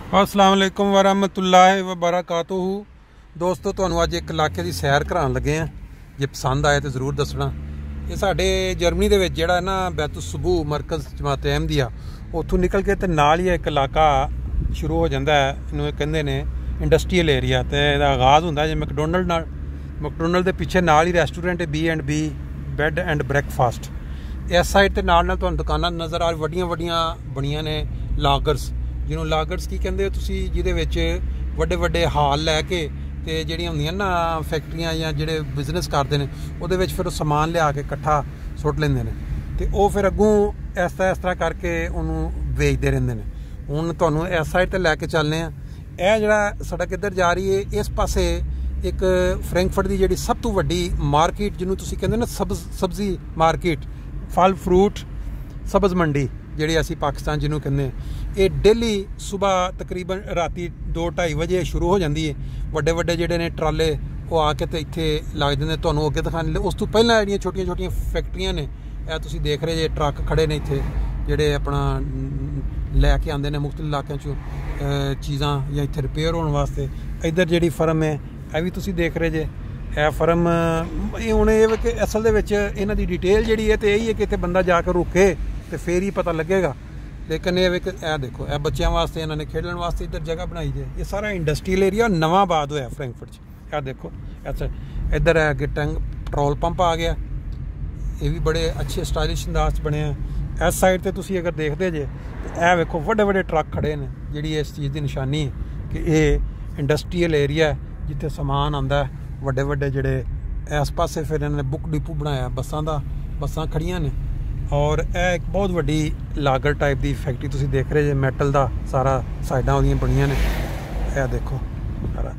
अस्सलाम वालेकुम वरहमतुल्लाहि वबरकातुहू। दोस्तों ਤੁਹਾਨੂੰ ਅੱਜ ਇੱਕ ਇਲਾਕੇ ਦੀ ਸੈਰ ਕਰਾਉਣ ਲੱਗੇ ਆ। ਜੇ ਪਸੰਦ ਆਏ ਤਾਂ ਜ਼ਰੂਰ ਦੱਸਣਾ। ਇਹ ਸਾਡੇ ਜਰਮਨੀ ਦੇ ਵਿੱਚ ਜਿਹੜਾ ਨਾ ਬੈਤੁਸ ਸੁਬੂ ਮਰਕਜ਼ ਜਮਾਤ ਅਹਿਮਦੀਆ ਉੱਥੋਂ ਨਿਕਲ ਕੇ ਤੇ ਨਾਲ ਹੀ ਇੱਕ ਇਲਾਕਾ ਸ਼ੁਰੂ ਹੋ ਜਾਂਦਾ ਹੈ। ਇਹਨੂੰ ਕਹਿੰਦੇ ਨੇ ਇੰਡਸਟਰੀਅਲ ਏਰੀਆ ਤੇ ਇਹਦਾ ਆਗਾਜ਼ ਹੁੰਦਾ ਜਿਵੇਂ ਮੈਕਡੋਨਲਡ ਦੇ ਪਿੱਛੇ ਨਾਲ ਹੀ restaurant B&B bed and breakfast. ਇਸ ਸਾਈਡ ਤੇ ਨਾਲ ਤੁਹਾਨੂੰ ਦੁਕਾਨਾਂ ਨਜ਼ਰ ਆ ਵੱਡੀਆਂ ਬਣੀਆਂ ਨੇ ਲਾਗਰਸ, ਜਿਹਨੂੰ ਲਾਗਰਸ ਕੀ ਕਹਿੰਦੇ ਹੋ ਤੁਸੀਂ, ਜਿਹਦੇ ਵਿੱਚ ਵੱਡੇ ਹਾਲ ਲੈ ਕੇ ਤੇ ਜਿਹੜੀਆਂ ਹੁੰਦੀਆਂ ਨਾ ਫੈਕਟਰੀਆਂ ਜਾਂ ਜਿਹੜੇ ਬਿਜ਼ਨਸ ਕਰਦੇ ਨੇ ਉਹਦੇ ਵਿੱਚ ਫਿਰ ਉਹ ਸਮਾਨ ਲਿਆ ਕੇ ਇਕੱਠਾ ਸੁੱਟ ਲੈਂਦੇ ਨੇ ਤੇ ਉਹ ਫਿਰ ਅੱਗੋਂ ਇਸ ਤਰ੍ਹਾਂ ਕਰਕੇ ਉਹਨੂੰ ਵੇਚਦੇ ਰਹਿੰਦੇ ਨੇ। ਹੁਣ ਤੁਹਾਨੂੰ ਇਸ ਸਾਈਡ ਤੇ ਲੈ ਕੇ ਚੱਲਦੇ ਆ। ਇਹ ਜਿਹੜਾ ਸੜਕ ਇੱਧਰ ਜਾ ਰਹੀ ਹੈ ਇਸ ਪਾਸੇ ਇੱਕ ਫਰੈਂਕਫਰਟ ਦੀ ਜਿਹੜੀ ਸਭ ਤੋਂ ਵੱਡੀ ਮਾਰਕੀਟ, ਜਿਹਨੂੰ ਤੁਸੀਂ ਕਹਿੰਦੇ ਨਾ ਸਬਜ਼ੀ ਮਾਰਕੀਟ, ਫਲ ਫਰੂਟ ਸਬਜ਼ ਮੰਡੀ ਜਿਹੜੀ ਅਸੀਂ ਪਾਕਿਸਤਾਨ ਜਿਹਨੂੰ ਕਹਿੰਦੇ, ਇਹ ਡੇਲੀ ਸੁਬਾਹ ਤਕਰੀਬਨ ਰਾਤੀ 2-2:30 ਵਜੇ ਸ਼ੁਰੂ ਹੋ ਜਾਂਦੀ ਹੈ। ਵੱਡੇ ਜਿਹੜੇ ਨੇ ਟਰਾਲੇ ਉਹ ਆ ਕੇ ਤੇ ਇੱਥੇ ਲੱਗ ਜਾਂਦੇ। ਤੁਹਾਨੂੰ ਅੱਗੇ ਦਿਖਾਉਣ ਲਈ ਉਸ ਤੋਂ ਪਹਿਲਾਂ ਜਿਹੜੀਆਂ ਛੋਟੀਆਂ ਫੈਕਟਰੀਆਂ ਨੇ ਇਹ ਤੁਸੀਂ ਦੇਖ ਰਹੇ ਜੇ ਟਰੱਕ ਖੜੇ ਨੇ ਇੱਥੇ ਜਿਹੜੇ ਆਪਣਾ ਲੈ ਕੇ ਆਉਂਦੇ ਨੇ ਮੁਖਤਲਿਫ ਇਲਾਕਿਆਂ 'ਚੋਂ ਚੀਜ਼ਾਂ ਜਾਂ ਇੱਥੇ ਰਿਪੇਅਰ ਹੋਣ ਵਾਸਤੇ। ਇੱਧਰ ਜਿਹੜੀ ਫਰਮ ਹੈ ਇਹ ਵੀ ਤੁਸੀਂ ਦੇਖ ਰਹੇ ਜੇ। ਇਹ ਫਰਮ ਇਹ ਹੁਣ ਇਹ ਕਿ ਅਸਲ ਦੇ ਵਿੱਚ ਇਹਨਾਂ ਦੀ ਡਿਟੇਲ ਜਿਹੜੀ ਹੈ ਤੇ ਇਹੀ ਹੈ ਕਿ ਇੱਥੇ ਬੰਦਾ ਜਾ ਕੇ ਰੁਕੇ ਤੇ ਫੇਰ ਹੀ ਪਤਾ ਲੱਗੇਗਾ। ਲੇਕਿਨ ਇਹ ਵੇ ਕਿ ਇਹ ਦੇਖੋ ਇਹ ਬੱਚਿਆਂ ਵਾਸਤੇ ਇਹਨਾਂ ਨੇ ਖੇਡਣ ਵਾਸਤੇ ਇੱਧਰ ਜਗ੍ਹਾ ਬਣਾਈ ਜੇ। ਇਹ ਸਾਰਾ ਇੰਡਸਟਰੀਅਲ ਏਰੀਆ ਨਵਾਂ ਆਬਾਦ ਹੋਇਆ ਫਰੈਂਕਫਰਟ 'ਚ। ਇਹ ਦੇਖੋ ਅੱਛਾ ਇੱਧਰ ਹੈ ਅੱਗੇ ਪੈਟਰੋਲ ਪੰਪ ਆ ਗਿਆ, ਇਹ ਵੀ ਬੜੇ ਅੱਛੇ ਸਟਾਈਲਿਸ਼ ਅੰਦਾਜ਼ 'ਚ ਬਣਿਆ। ਇਸ ਸਾਈਡ ਤੇ ਤੁਸੀਂ ਅਗਰ ਦੇਖਦੇ ਜੇ ਇਹ ਵੇਖੋ ਵੱਡੇ ਟਰੱਕ ਖੜੇ ਨੇ, ਜਿਹੜੀ ਇਸ ਚੀਜ਼ ਦੀ ਨਿਸ਼ਾਨੀ ਹੈ ਕਿ ਇਹ ਇੰਡਸਟਰੀਅਲ ਏਰੀਆ ਜਿੱਥੇ ਸਮਾਨ ਆਉਂਦਾ। ਵੱਡੇ ਜਿਹੜੇ ਇਸ ਪਾਸੇ ਫਿਰ ਇਹਨਾਂ ਨੇ ਬੁੱਕ ਡਿਪੂ ਬਣਾਇਆ ਬੱਸਾਂ ਖੜੀਆਂ ਨੇ। ਔਰ ਇਹ ਇੱਕ ਬਹੁਤ ਵੱਡੀ ਲਾਗਰ ਟਾਈਪ ਦੀ ਫੈਕਟਰੀ ਤੁਸੀਂ ਦੇਖ ਰਹੇ ਜੇ, ਮੈਟਲ ਦਾ ਸਾਰਾ ਸਾਈਡਾਂ ਉਹਦੀਆਂ ਬਣੀਆਂ ਨੇ। ਇਹ ਦੇਖੋ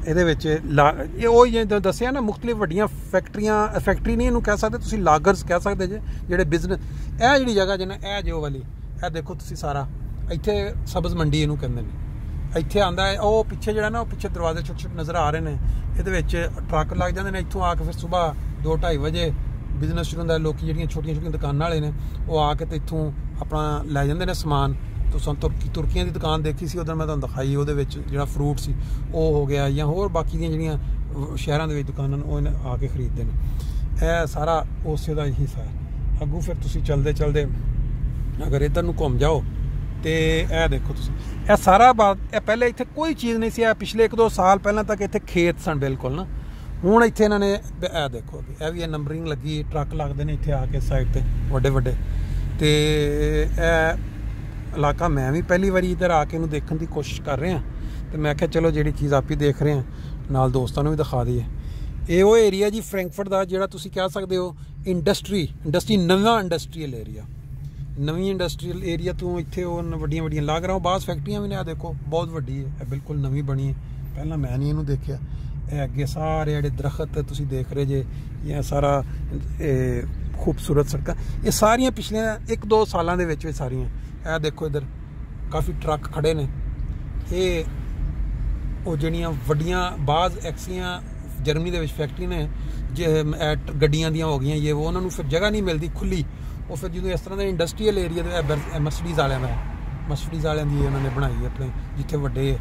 ਇਹਦੇ ਵਿੱਚ ਇਹ ਉਹ ਜਿਵੇਂ ਦੱਸਿਆ ਨਾ ਮੁਖਤਲਿਫ ਵੱਡੀਆਂ ਫੈਕਟਰੀਆਂ, ਫੈਕਟਰੀ ਨਹੀਂ ਇਹਨੂੰ ਕਹਿ ਸਕਦੇ ਤੁਸੀਂ, ਲਾਗਰਸ ਕਹਿ ਸਕਦੇ ਜੇ ਜਿਹੜੇ ਬਿਜ਼ਨਸ। ਇਹ ਜਿਹੜੀ ਜਗ੍ਹਾ ਜੇ ਨਾ ਇਹ ਜੋ ਵਾਲੀ ਇਹ ਦੇਖੋ ਤੁਸੀਂ ਸਾਰਾ ਇੱਥੇ ਸਬਜ਼ ਮੰਡੀ ਇਹਨੂੰ ਕਹਿੰਦੇ ਨੇ। ਇੱਥੇ ਆਉਂਦਾ ਹੈ ਉਹ ਪਿੱਛੇ ਜਿਹੜਾ ਨਾ ਉਹ ਪਿੱਛੇ ਦਰਵਾਜ਼ੇ ਛੋਟੇ ਨਜ਼ਰ ਆ ਰਹੇ ਨੇ, ਇਹਦੇ ਵਿੱਚ ਟਰੱਕ ਲੱਗ ਜਾਂਦੇ ਨੇ। ਇੱਥੋਂ ਆ ਕੇ ਫਿਰ ਸੁਬਾਹ 2-2:30 ਵਜੇ ਬਿਜ਼ਨਸ ਸ਼ੁਰੂ ਹੁੰਦਾ। ਲੋਕ ਜਿਹੜੀਆਂ ਛੋਟੀਆਂ ਦੁਕਾਨਾਂ ਵਾਲੇ ਨੇ ਉਹ ਆ ਕੇ ਤੇ ਇੱਥੋਂ ਆਪਣਾ ਲੈ ਜਾਂਦੇ ਨੇ ਸਮਾਨ। ਤੁਸੀਂ ਤੁਰਕੀਆਂ ਦੀ ਦੁਕਾਨ ਦੇਖੀ ਸੀ ਉਦੋਂ ਮੈਂ ਤੁਹਾਨੂੰ ਦਿਖਾਈ, ਉਹਦੇ ਵਿੱਚ ਜਿਹੜਾ ਫਰੂਟ ਸੀ ਉਹ ਹੋ ਗਿਆ, ਜਾਂ ਹੋਰ ਬਾਕੀ ਦੀਆਂ ਜਿਹੜੀਆਂ ਸ਼ਹਿਰਾਂ ਦੇ ਵਿੱਚ ਦੁਕਾਨਾਂ ਨੇ ਉਹ ਆ ਕੇ ਖਰੀਦਦੇ ਨੇ। ਇਹ ਸਾਰਾ ਉਸੇ ਦਾ ਹੀ ਹਿੱਸਾ ਹੈ। ਅੱਗੋਂ ਫਿਰ ਤੁਸੀਂ ਚਲਦੇ ਅਗਰ ਇੱਧਰ ਨੂੰ ਘੁੰਮ ਜਾਓ ਤੇ ਇਹ ਦੇਖੋ ਤੁਸੀਂ ਇਹ ਸਾਰਾ ਇਹ ਪਹਿਲੇ ਇੱਥੇ ਕੋਈ ਚੀਜ਼ ਨਹੀਂ ਸੀ। ਇਹ ਪਿਛਲੇ 1-2 ਸਾਲ ਪਹਿਲਾਂ ਤੱਕ ਇੱਥੇ ਖੇਤ ਸਨ ਬਿਲਕੁਲ ਨਾ। ਹੁਣ ਇੱਥੇ ਇਹਨਾਂ ਨੇ ਇਹ ਦੇਖੋ ਇਹ ਵੀ ਇਹ ਨੰਬਰਿੰਗ ਲੱਗੀ, ਟਰੱਕ ਲੱਗਦੇ ਨੇ ਇੱਥੇ ਆ ਕੇ ਸਾਈਡ ਤੇ ਵੱਡੇ ਤੇ ਇਹ ਇਲਾਕਾ ਮੈਂ ਵੀ ਪਹਿਲੀ ਵਾਰੀ ਇੱਧਰ ਆ ਕੇ ਇਹਨੂੰ ਦੇਖਣ ਦੀ ਕੋਸ਼ਿਸ਼ ਕਰ ਰਿਹਾ ਤੇ ਮੈਂ ਕਿਹਾ ਚਲੋ ਜਿਹੜੀ ਚੀਜ਼ ਆਪ ਹੀ ਦੇਖ ਰਹੇ ਹਾਂ ਨਾਲ ਦੋਸਤਾਂ ਨੂੰ ਵੀ ਦਿਖਾ ਦਈਏ। ਇਹ ਉਹ ਏਰੀਆ ਜੀ ਫਰੈਂਕਫਰਟ ਦਾ ਜਿਹੜਾ ਤੁਸੀਂ ਕਹਿ ਸਕਦੇ ਹੋ ਇੰਡਸਟਰੀ ਨਵਾਂ ਇੰਡਸਟਰੀਅਲ ਏਰੀਆ, ਨਵੀਂ ਇੰਡਸਟਰੀਅਲ ਏਰੀਆ ਤੋਂ ਇੱਥੇ ਉਹ ਵੱਡੀਆਂ ਲੱਗ ਰਹਾ ਬਾਅਦ ਫੈਕਟਰੀਆਂ ਵੀ ਨੇ। ਆ ਦੇਖੋ ਬਹੁਤ ਵੱਡੀ ਹੈ, ਇਹ ਬਿਲਕੁਲ ਨਵੀਂ ਬਣੀ ਹੈ, ਪਹਿਲਾਂ ਮੈਂ ਨਹੀਂ ਇਹਨੂੰ ਦੇਖਿਆ। ਇਹ ਅੱਗੇ ਸਾਰੇ ਜਿਹੜੇ ਦਰਖਤ ਤੁਸੀਂ ਦੇਖ ਰਹੇ ਜੇ, ਇਹ ਸਾਰਾ ਖੂਬਸੂਰਤ ਸੜਕਾਂ, ਇਹ ਸਾਰੀਆਂ ਪਿਛਲੇ 1-2 ਸਾਲਾਂ ਦੇ ਵਿੱਚ ਸਾਰੀਆਂ। ਇਹ ਦੇਖੋ ਇੱਧਰ ਕਾਫੀ ਟਰੱਕ ਖੜੇ ਨੇ। ਇਹ ਉਹ ਜਿਹੜੀਆਂ ਵੱਡੀਆਂ ਬਾਜ਼ ਐਕਸੀਆਂ ਜਰਮਨੀ ਦੇ ਵਿੱਚ ਫੈਕਟਰੀ ਨੇ ਗੱਡੀਆਂ ਦੀਆਂ ਹੋ ਗਈਆਂ ਇਹ ਉਹਨਾਂ ਨੂੰ ਫਿਰ ਜਗ੍ਹਾ ਨਹੀਂ ਮਿਲਦੀ ਖੁੱਲੀ। ਉਹ ਫਿਰ ਜਦੋਂ ਇਸ ਤਰ੍ਹਾਂ ਦੇ ਇੰਡਸਟਰੀਅਲ ਏਰੀਆ ਦੇ ਮਰਸੀਡੀਜ਼ ਵਾਲਿਆਂ ਦੀ ਉਹਨਾਂ ਨੇ ਬਣਾਈ ਆਪਣੇ, ਜਿੱਥੇ ਵੱਡੇ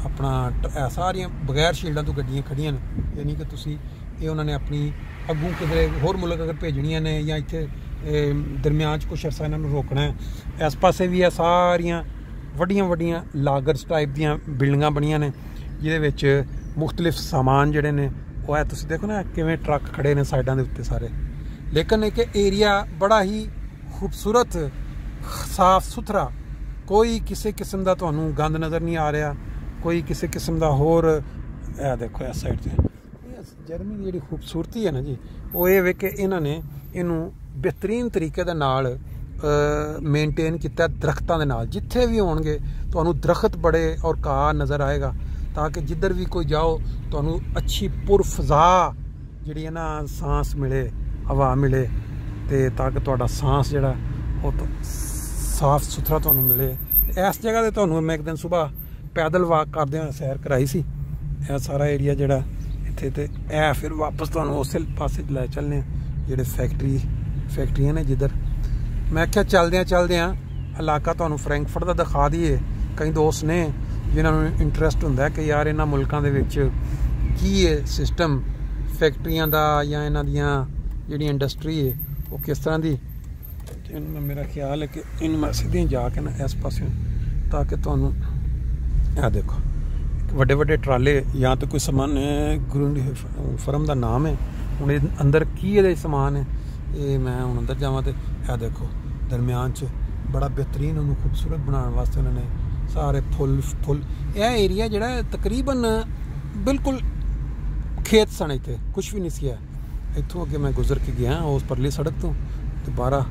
ਆਪਣਾ ਸਾਰੀਆਂ ਬਗੈਰ ਸ਼ੀਲਡਾਂ ਤੋਂ ਗੱਡੀਆਂ ਖੜੀਆਂ ਨੇ। ਯਾਨੀ ਕਿ ਤੁਸੀਂ ਇਹ ਉਹਨਾਂ ਨੇ ਆਪਣੀ ਅੱਗੋਂ ਕਿਧਰੇ ਹੋਰ ਮੁਲਕ ਅਗਰ ਭੇਜਣੀਆਂ ਨੇ ਜਾਂ ਇੱਥੇ ਦਰਮਿਆਨ 'ਚ ਕੁਛ ਅਰਸਾ ਇਹਨਾਂ ਨੂੰ ਰੋਕਣਾ ਹੈ। ਇਸ ਪਾਸੇ ਵੀ ਇਹ ਸਾਰੀਆਂ ਵੱਡੀਆਂ ਲਾਗਰਸ ਟਾਈਪ ਦੀਆਂ ਬਿਲਡਿੰਗਾਂ ਬਣੀਆਂ ਨੇ ਜਿਹਦੇ ਵਿੱਚ ਮੁਖਤਲਿਫ ਸਾਮਾਨ ਜਿਹੜੇ ਨੇ ਉਹ ਹੈ। ਤੁਸੀਂ ਦੇਖੋ ਨਾ ਕਿਵੇਂ ਟਰੱਕ ਖੜੇ ਨੇ ਸਾਈਡਾਂ ਦੇ ਉੱਤੇ ਸਾਰੇ। ਲੇਕਿਨ ਇੱਕ ਏਰੀਆ ਬੜਾ ਹੀ ਖੂਬਸੂਰਤ, ਸਾਫ ਸੁਥਰਾ, ਕੋਈ ਕਿਸੇ ਕਿਸਮ ਦਾ ਤੁਹਾਨੂੰ ਗੰਦ ਨਜ਼ਰ ਨਹੀਂ ਆ ਰਿਹਾ, ਕੋਈ ਕਿਸੇ ਕਿਸਮ ਦਾ ਹੋਰ। ਇਹ ਦੇਖੋ ਇਸ ਸਾਈਡ 'ਤੇ ਜਰਮਨੀ ਦੀ ਜਿਹੜੀ ਖੂਬਸੂਰਤੀ ਹੈ ਨਾ ਜੀ, ਉਹ ਇਹ ਵੇ ਕਿ ਇਹਨਾਂ ਨੇ ਇਹਨੂੰ ਬਿਹਤਰੀਨ ਤਰੀਕੇ ਦੇ ਨਾਲ ਮੇਨਟੇਨ ਕੀਤਾ ਦਰਖਤਾਂ ਦੇ ਨਾਲ। ਜਿੱਥੇ ਵੀ ਹੋਣਗੇ ਤੁਹਾਨੂੰ ਦਰਖਤ ਬੜੇ ਔਰ ਘਾਹ ਨਜ਼ਰ ਆਏਗਾ ਤਾਂ ਕਿ ਜਿੱਧਰ ਵੀ ਕੋਈ ਜਾਓ ਤੁਹਾਨੂੰ ਅੱਛੀ ਪੁਰਫਜ਼ਾ ਜਿਹੜੀ ਹੈ ਨਾ ਸਾਂਸ ਮਿਲੇ, ਹਵਾ ਮਿਲੇ, ਤੇ ਤਾਂ ਕਿ ਤੁਹਾਡਾ ਸਾਂਸ ਜਿਹੜਾ ਉਹ ਸਾਫ ਸੁਥਰਾ ਤੁਹਾਨੂੰ ਮਿਲੇ। ਇਸ ਜਗ੍ਹਾ 'ਤੇ ਤੁਹਾਨੂੰ ਮੈਂ ਇੱਕ ਦਿਨ ਸੁਬਾਹ ਪੈਦਲ ਵਾਕ ਕਰਦੇ ਹੋਏ ਸੈਰ ਕਰਾਈ ਸੀ। ਇਹ ਸਾਰਾ ਏਰੀਆ ਜਿਹੜਾ ਇੱਥੇ ਤੇ ਇਹ ਫਿਰ ਵਾਪਸ ਤੁਹਾਨੂੰ ਉਸੇ ਪਾਸੇ ਲੈ ਚੱਲਦੇ ਜਿਹੜੇ ਫੈਕਟਰੀਆਂ ਨੇ ਜਿੱਧਰ। ਮੈਂ ਕਿਹਾ ਚੱਲਦਿਆਂ ਇਲਾਕਾ ਤੁਹਾਨੂੰ ਫਰੈਂਕਫਰਟ ਦਾ ਦਿਖਾ ਦਈਏ। ਕਈ ਦੋਸਤ ਨੇ ਜਿਨ੍ਹਾਂ ਨੂੰ ਇੰਟਰਸਟ ਹੁੰਦਾ ਕਿ ਯਾਰ ਇਹਨਾਂ ਮੁਲਕਾਂ ਦੇ ਵਿੱਚ ਕੀ ਹੈ ਸਿਸਟਮ ਫੈਕਟਰੀਆਂ ਦਾ ਜਾਂ ਇਹਨਾਂ ਦੀਆਂ ਜਿਹੜੀ ਇੰਡਸਟਰੀ ਹੈ ਉਹ ਕਿਸ ਤਰ੍ਹਾਂ ਦੀ। ਇਹਨੂੰ ਮੇਰਾ ਖਿਆਲ ਹੈ ਕਿ ਇਹਨੂੰ ਮੈਂ ਸਿੱਧੀ ਜਾ ਕੇ ਨਾ ਇਸ ਪਾਸੇ ਤਾਂ ਕਿ ਤੁਹਾਨੂੰ ਇਹ ਦੇਖੋ ਵੱਡੇ ਵੱਡੇ ਟਰਾਲੇ ਜਾਂ ਤਾਂ ਕੋਈ ਸਮਾਨ ਫਰਮ ਦਾ ਨਾਮ ਹੈ। ਹੁਣ ਇਹ ਅੰਦਰ ਕੀ ਇਹਦੇ ਸਮਾਨ ਹੈ ਇਹ ਮੈਂ ਹੁਣ ਅੰਦਰ ਜਾਵਾਂ ਤੇ ਇਹ ਦੇਖੋ ਦਰਮਿਆਨ 'ਚ ਬੜਾ ਬਿਹਤਰੀਨ ਉਹਨੂੰ ਖੂਬਸੂਰਤ ਬਣਾਉਣ ਵਾਸਤੇ ਉਹਨਾਂ ਨੇ ਸਾਰੇ ਫੁੱਲ ਇਹ ਏਰੀਆ ਜਿਹੜਾ ਤਕਰੀਬਨ ਬਿਲਕੁਲ ਖੇਤ ਸਨ। ਇੱਥੇ ਕੁਛ ਵੀ ਨਹੀਂ ਸੀ। ਇੱਥੋਂ ਅੱਗੇ ਮੈਂ ਗੁਜ਼ਰ ਕੇ ਗਿਆ ਉਸ ਪਰਲੀ ਸੜਕ ਤੋਂ ਦੁਬਾਰਾ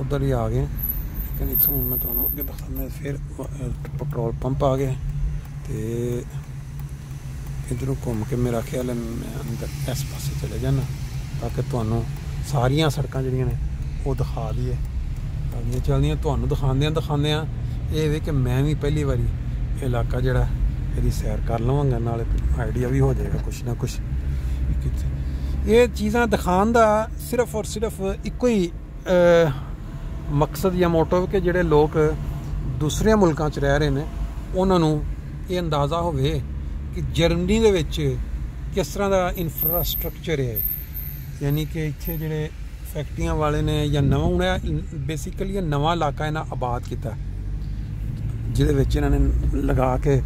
ਉੱਧਰ ਹੀ ਆ ਗਏ ਲੇਕਿਨ ਇੱਥੋਂ ਮੈਂ ਤੁਹਾਨੂੰ ਅੱਗੇ ਦਿਖਾਉਂਦਾ। ਫਿਰ ਪੈਟਰੋਲ ਪੰਪ ਆ ਗਏ ਤੇ ਇੱਧਰੋਂ ਘੁੰਮ ਕੇ ਮੇਰਾ ਖਿਆਲ ਹੈ ਮੈਂ ਅੰਦਰ ਇਸ ਪਾਸੇ ਚਲੇ ਜਾਣਾ ਤਾਂ ਕਿ ਤੁਹਾਨੂੰ ਸਾਰੀਆਂ ਸੜਕਾਂ ਜਿਹੜੀਆਂ ਨੇ ਉਹ ਦਿਖਾ ਦਈਏ। ਚੱਲਦੀਆਂ ਤੁਹਾਨੂੰ ਦਿਖਾਉਂਦੇ ਆ ਇਹ ਵੇ ਕਿ ਮੈਂ ਵੀ ਪਹਿਲੀ ਵਾਰੀ ਇਹ ਇਲਾਕਾ ਜਿਹੜਾ ਇਹਦੀ ਸੈਰ ਕਰ ਲਵਾਂਗਾ, ਨਾਲੇ ਆਈਡੀਆ ਵੀ ਹੋ ਜਾਏਗਾ ਕੁਛ ਨਾ ਕੁਛ। ਇਹ ਚੀਜ਼ਾਂ ਦਿਖਾਉਣ ਦਾ ਸਿਰਫ ਔਰ ਸਿਰਫ ਇੱਕੋ ਹੀ ਮਕਸਦ ਜਾਂ ਮੋਟੋ ਕਿ ਜਿਹੜੇ ਲੋਕ ਦੂਸਰੇ ਮੁਲਕਾਂ 'ਚ ਰਹਿ ਰਹੇ ਨੇ ਉਹਨਾਂ ਨੂੰ ਇਹ ਅੰਦਾਜ਼ਾ ਹੋਵੇ ਕਿ ਜਰਮਨੀ ਦੇ ਵਿੱਚ ਕਿਸ ਤਰ੍ਹਾਂ ਦਾ ਇਨਫਰਾਸਟਰਕਚਰ ਹੈ। ਯਾਨੀ ਕਿ ਇੱਥੇ ਜਿਹੜੇ ਫੈਕਟਰੀਆਂ ਵਾਲੇ ਨੇ ਜਾਂ ਨਵਾਂ ਹੁਣ ਬੇਸਿਕਲੀ ਇਹ ਨਵਾਂ ਇਲਾਕਾ ਇਹਨਾਂ ਆਬਾਦ ਕੀਤਾ ਜਿਹਦੇ ਵਿੱਚ ਇਹਨਾਂ ਨੇ ਲਗਾ ਕੇ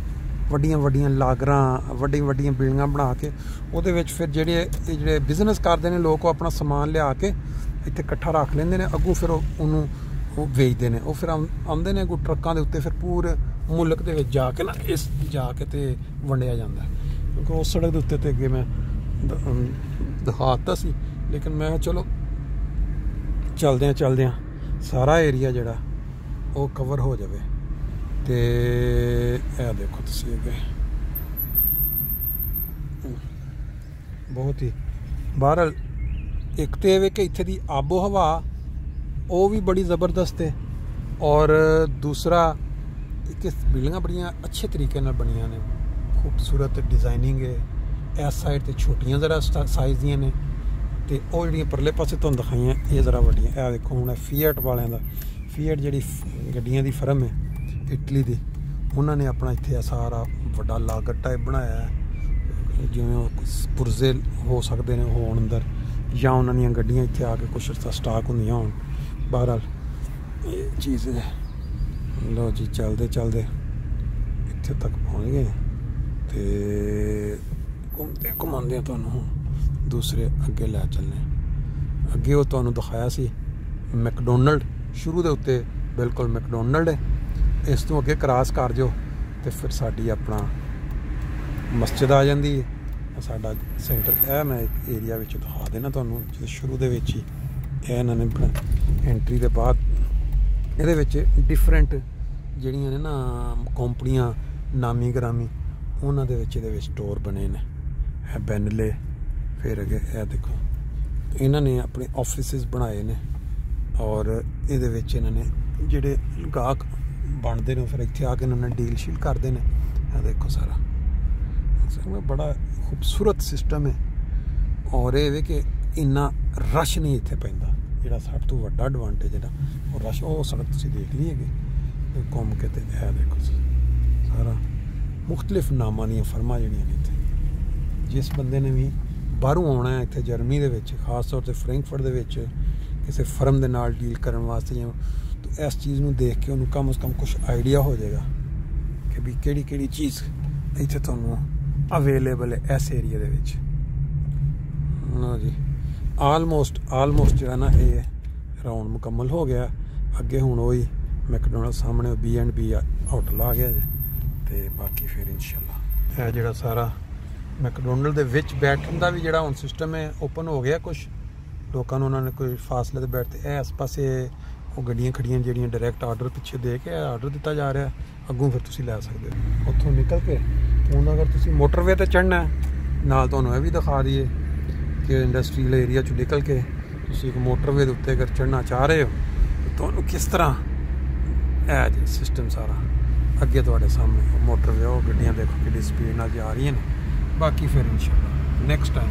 ਵੱਡੀਆਂ ਵੱਡੀਆਂ ਲਾਗਰਾਂ ਵੱਡੀਆਂ ਬਿਲਡਿੰਗਾਂ ਬਣਾ ਕੇ ਉਹਦੇ ਵਿੱਚ ਫਿਰ ਜਿਹੜੇ ਬਿਜ਼ਨਸ ਕਰਦੇ ਨੇ ਲੋਕ ਉਹ ਆਪਣਾ ਸਮਾਨ ਲਿਆ ਕੇ ਇੱਥੇ ਇਕੱਠਾ ਰੱਖ ਲੈਂਦੇ ਨੇ। ਅੱਗੋਂ ਫਿਰ ਉਹਨੂੰ ਵੇਚਦੇ ਨੇ। ਉਹ ਫਿਰ ਆਉਂਦੇ ਨੇ ਕੋਈ ਟਰੱਕਾਂ ਦੇ ਉੱਤੇ ਫਿਰ ਪੂਰੇ ਮੁਲਕ ਦੇ ਵਿੱਚ ਜਾ ਕੇ ਨਾ ਇਸ ਜਾ ਕੇ ਤੇ ਵੰਡਿਆ ਜਾਂਦਾ ਕਿਉਂਕਿ ਉਸ ਸੜਕ ਦੇ ਉੱਤੇ ਤੇ ਅੱਗੇ ਮੈਂ ਦਿਖਾ ਦਿੱਤਾ ਸੀ ਲੇਕਿਨ ਮੈਂ ਚਲੋ ਚਲਦਿਆਂ ਸਾਰਾ ਏਰੀਆ ਜਿਹੜਾ ਉਹ ਕਵਰ ਹੋ ਜਾਵੇ। ਤੇ ਇਹ ਦੇਖੋ ਤੁਸੀਂ ਅੱਗੇ ਬਹੁਤ ਹੀ ਬਹਰਹਾਲ ਇੱਕ ਤੇ ਇਹ ਕਿ ਇੱਥੇ ਦੀ ਆਬੋ ਹਵਾ ਉਹ ਵੀ ਬੜੀ ਜ਼ਬਰਦਸਤ ਹੈ ਔਰ ਦੂਸਰਾ ਕਿ ਬਿਲਡਿੰਗਾਂ ਬੜੀਆਂ ਅੱਛੇ ਤਰੀਕੇ ਨਾਲ ਬਣੀਆਂ ਨੇ, ਖੂਬਸੂਰਤ ਡਿਜ਼ਾਈਨਿੰਗ ਹੈ। ਇਸ ਸਾਈਡ ਤੇ ਛੋਟੀਆਂ ਜ਼ਰਾ ਸਾਈਜ਼ ਦੀਆਂ ਨੇ ਤੇ ਉਹ ਜਿਹੜੀਆਂ ਪਰਲੇ ਪਾਸੇ ਤੁਹਾਨੂੰ ਦਿਖਾਈਆਂ ਇਹ ਜ਼ਰਾ ਵੱਡੀਆਂ। ਇਹ ਦੇਖੋ ਹੁਣ ਫੀਅਟ ਵਾਲਿਆਂ ਦਾ ਫੀਅਟ ਜਿਹੜੀ ਗੱਡੀਆਂ ਦੀ ਫਰਮ ਹੈ ਇਟਲੀ ਦੀ ਉਹਨਾਂ ਨੇ ਆਪਣਾ ਇੱਥੇ ਸਾਰਾ ਵੱਡਾ ਲਾਗਰ ਟਾਈਪ ਬਣਾਇਆ ਜਿਵੇਂ ਉਹ ਪੁਰਜ਼ੇ ਹੋ ਸਕਦੇ ਨੇ ਹੋਣ ਅੰਦਰ ਜਾਂ ਉਹਨਾਂ ਦੀਆਂ ਗੱਡੀਆਂ ਇੱਥੇ ਆ ਕੇ ਕੁਛ ਸਟਾਕ ਹੁੰਦੀਆਂ ਹੋਣ। ਬਹਰਹਾਲ ਇਹ ਚੀਜ਼ ਹੈ। ਲਓ ਜੀ ਚੱਲਦੇ ਇੱਥੇ ਤੱਕ ਪਹੁੰਚ ਗਏ ਤੇ ਘੁਮਾਉਂਦੇ ਤੁਹਾਨੂੰ ਹੁਣ ਦੂਸਰੇ ਅੱਗੇ ਲੈ ਚੱਲਣੇ। ਅੱਗੇ ਉਹ ਤੁਹਾਨੂੰ ਦਿਖਾਇਆ ਸੀ ਮੈਕਡੋਨਲਡ ਸ਼ੁਰੂ ਦੇ ਉੱਤੇ ਬਿਲਕੁਲ ਮੈਕਡੋਨਲਡ ਹੈ। ਇਸ ਤੋਂ ਅੱਗੇ ਕ੍ਰਾਸ ਕਰ ਜਾਓ ਤੇ ਫਿਰ ਸਾਡੀ ਆਪਣਾ ਮਸਜਿਦ ਆ ਜਾਂਦੀ ਹੈ। ਸਾਡਾ ਸੈਂਟਰ ਇਹ ਮੈਂ ਇੱਕ ਏਰੀਆ ਵਿੱਚ ਦਿਖਾ ਦੇਣਾ ਤੁਹਾਨੂੰ ਸ਼ੁਰੂ ਦੇ ਵਿੱਚ ਹੀ। ਇਹ ਇਹਨਾਂ ਨੇ ਐਂਟਰੀ ਦੇ ਬਾਅਦ ਇਹਦੇ ਵਿੱਚ ਡਿਫਰੈਂਟ ਜਿਹੜੀਆਂ ਨੇ ਨਾ ਕੰਪਨੀਆਂ ਨਾਮੀ ਗ੍ਰਾਮੀ ਉਹਨਾਂ ਦੇ ਵਿੱਚ ਇਹਦੇ ਵਿੱਚ ਸਟੋਰ ਬਣੇ ਨੇ। ਇਹ ਬੈਨਲੇ ਫਿਰ ਅੱਗੇ ਇਹ ਦੇਖੋ ਇਹਨਾਂ ਨੇ ਆਪਣੇ ਆਫਿਸਿਸ ਬਣਾਏ ਨੇ ਔਰ ਇਹਦੇ ਵਿੱਚ ਇਹਨਾਂ ਨੇ ਜਿਹੜੇ ਗਾਹਕ ਬਣਦੇ ਨੇ ਫਿਰ ਇੱਥੇ ਆ ਕੇ ਇਹਨਾਂ ਨੇ ਡੀਲ ਸ਼ੀਲ ਕਰਦੇ ਨੇ। ਇਹ ਦੇਖੋ ਸਾਰਾ ਬੜਾ ਖੂਬਸੂਰਤ ਸਿਸਟਮ ਹੈ ਔਰ ਇਹ ਵੇ ਕਿ ਇੰਨਾ ਰਸ਼ ਨਹੀਂ ਇੱਥੇ ਪੈਂਦਾ। ਜਿਹੜਾ ਸਭ ਤੋਂ ਵੱਡਾ ਐਡਵਾਂਟੇਜ ਜਿਹੜਾ ਉਹ ਰਸ਼ ਉਹ ਸੜਕ ਤੁਸੀਂ ਦੇਖ ਲਈ ਹੈਗੀ ਘੁੰਮ ਕੇ ਤੇ ਇਹ ਦੇਖੋ ਸਾਰਾ ਮੁਖਤਲਿਫ ਨਾਮਾਂ ਦੀਆਂ ਫਰਮਾਂ ਜਿਹੜੀਆਂ ਨੇ ਇੱਥੇ। ਜਿਸ ਬੰਦੇ ਨੇ ਵੀ ਬਾਹਰੋਂ ਆਉਣਾ ਹੈ ਇੱਥੇ ਜਰਮਨੀ ਦੇ ਵਿੱਚ ਖਾਸ ਤੌਰ 'ਤੇ ਫਰੈਂਕਫਰਟ ਦੇ ਵਿੱਚ ਕਿਸੇ ਫਰਮ ਦੇ ਨਾਲ ਡੀਲ ਕਰਨ ਵਾਸਤੇ ਜਾਂ ਤਾਂ ਇਸ ਚੀਜ਼ ਨੂੰ ਦੇਖ ਕੇ ਉਹਨੂੰ ਕਮ ਸੇ ਕਮ ਕੁਛ ਆਈਡੀਆ ਹੋ ਜਾਏਗਾ ਕਿ ਵੀ ਕਿਹੜੀ ਚੀਜ਼ ਇੱਥੇ ਤੁਹਾਨੂੰ ਅਵੇਲੇਬਲ ਹੈ ਇਸ ਏਰੀਆ ਦੇ ਵਿੱਚ। ਲਓ ਜੀ ਆਲਮੋਸਟ ਜਿਹੜਾ ਨਾ ਇਹ ਰਾਊਂਡ ਮੁਕੰਮਲ ਹੋ ਗਿਆ। ਅੱਗੇ ਹੁਣ ਉਹੀ ਮੈਕਡੋਨਲਡ ਸਾਹਮਣੇ B&B ਹੋਟਲ ਆ ਗਿਆ ਜੇ ਤੇ ਬਾਕੀ ਫਿਰ ਇਨਸ਼ਾਅੱਲਾ ਇਹ ਜਿਹੜਾ ਸਾਰਾ ਮੈਕਡੋਨਲਡ ਦੇ ਵਿੱਚ ਬੈਠਣ ਦਾ ਵੀ ਜਿਹੜਾ ਹੁਣ ਸਿਸਟਮ ਹੈ ਓਪਨ ਹੋ ਗਿਆ। ਕੁਛ ਲੋਕਾਂ ਨੂੰ ਉਹਨਾਂ ਨੇ ਕੋਈ ਫਾਸਲੇ ਤੇ ਬੈਠਦੇ ਇਹ ਇਸ ਪਾਸੇ ਉਹ ਗੱਡੀਆਂ ਖੜੀਆਂ ਜਿਹੜੀਆਂ ਡਾਇਰੈਕਟ ਆਰਡਰ ਪਿੱਛੇ ਦੇ ਕੇ ਆਰਡਰ ਦਿੱਤਾ ਜਾ ਰਿਹਾ ਅੱਗੋਂ ਫਿਰ ਤੁਸੀਂ ਲੈ ਸਕਦੇ ਹੋ ਉੱਥੋਂ ਨਿਕਲ ਕੇ। ਹੁਣ ਅਗਰ ਤੁਸੀਂ ਮੋਟਰਵੇ ਤੇ ਚੜ੍ਹਨਾ ਨਾਲ ਤੁਹਾਨੂੰ ਇਹ ਵੀ ਦਿਖਾ ਦਈਏ ਕਿ ਇੰਡਸਟਰੀਅਲ ਏਰੀਆ 'ਚੋਂ ਨਿਕਲ ਕੇ ਤੁਸੀਂ ਇੱਕ ਮੋਟਰਵੇ ਦੇ ਉੱਤੇ ਅਗਰ ਚੜ੍ਹਨਾ ਚਾਹ ਰਹੇ ਹੋ ਤਾਂ ਤੁਹਾਨੂੰ ਕਿਸ ਤਰ੍ਹਾਂ ਇਹ ਜੀ ਸਿਸਟਮ ਸਾਰਾ ਅੱਗੇ ਤੁਹਾਡੇ ਸਾਹਮਣੇ ਮੋਟਰਵੇ ਉਹ ਗੱਡੀਆਂ ਦੇਖੋ ਕਿੰਨੀ ਸਪੀਡ ਨਾਲ ਜਾ ਰਹੀਆਂ ਨੇ। ਬਾਕੀ ਫਿਰ ਇਨਸ਼ਾਅੱਲਾ ਨੈਕਸਟ ਟਾਈਮ